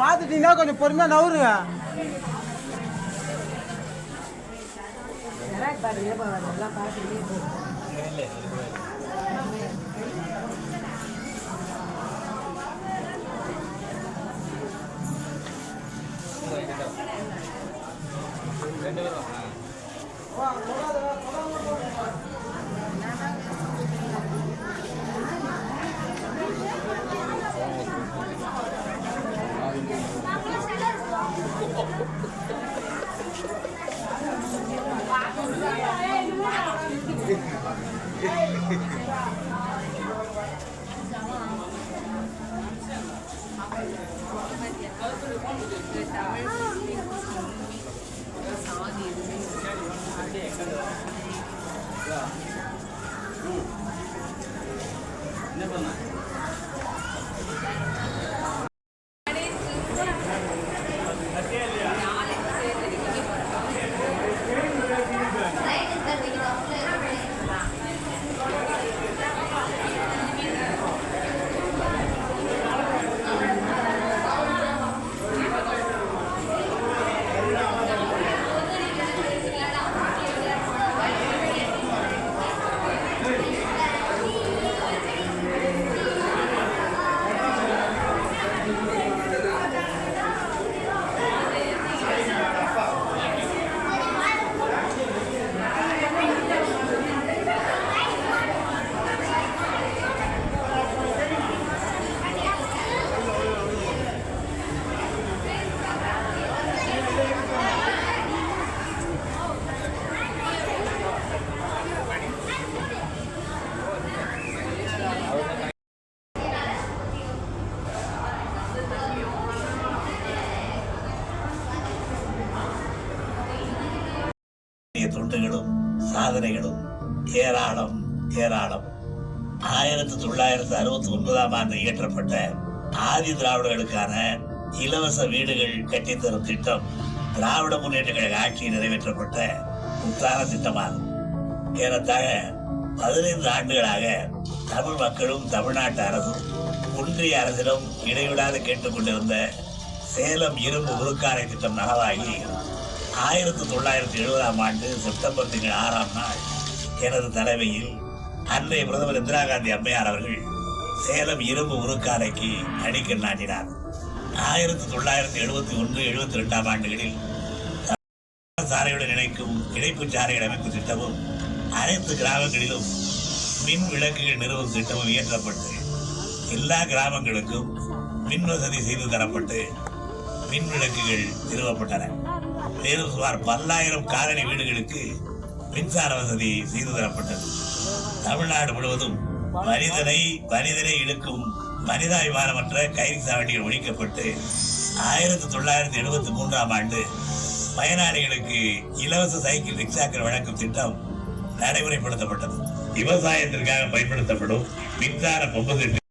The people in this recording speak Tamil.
பார்த்துட்டீங்கன்னா கொஞ்சம் பொறுமையாக நவருங்க. என்ன பண்ண தொண்டுகளும் சாதனைகளும் ஏராளம் ஏராளம். 1969ஆம் ஆண்டு இயற்றப்பட்ட ஆதி திராவிடர்களுக்கான இலவச வீடுகள் கட்டித்தரும் திட்டம் திராவிட முன்னேற்ற கழக ஆட்சியில் நிறைவேற்றப்பட்ட முத்தான திட்டமாகும். ஏறத்தாழ 15 ஆண்டுகளாக தமிழ் மக்களும் தமிழ்நாட்டு அரசும் ஒன்றிய அரசிடம் இடைவிடாது கேட்டுக்கொண்டிருந்த சேலம் இரும்பு உருக்காலை திட்டம் நனவாகி 1970ஆம் ஆண்டு செப்டம்பர் திங்கள் 6ஆம் நாள் எனது தலைமையில் அன்றைய பிரதமர் இந்திரா காந்தி அம்மையார் அவர்கள் சேலம் இரும்பு உருக்காலைக்கு அடிக்கல் நாட்டினார். 1971-72ஆம் ஆண்டுகளில் சாலையுடன் இணைக்கும் இணைப்பு சாலைகள் அமைப்பு திட்டமும் அனைத்து கிராமங்களிலும் மின் விளக்குகள் நிறுவும் திட்டமும் இயற்றப்பட்டு எல்லா கிராமங்களுக்கும் மின் வசதி செய்து தரப்பட்டு மின் விளக்குகள் நிறுவப்பட்டன. மேலும் சுமார் 10,000 காலனி வீடுகளுக்கு மின்சார வசதி செய்து தரப்பட்டது. தமிழ்நாடு முழுவதும் மனிதனை இழுக்கும் மனிதாபிமானமற்ற கைது சாவடிகள் ஒழிக்கப்பட்டு 1973ஆம் ஆண்டு பயனாளிகளுக்கு இலவச சைக்கிள் ரிக்ஷாக்கள் வழங்கும் திட்டம் நடைமுறைப்படுத்தப்பட்டது. விவசாயத்திற்காக பயன்படுத்தப்படும் மின்சார பம்பு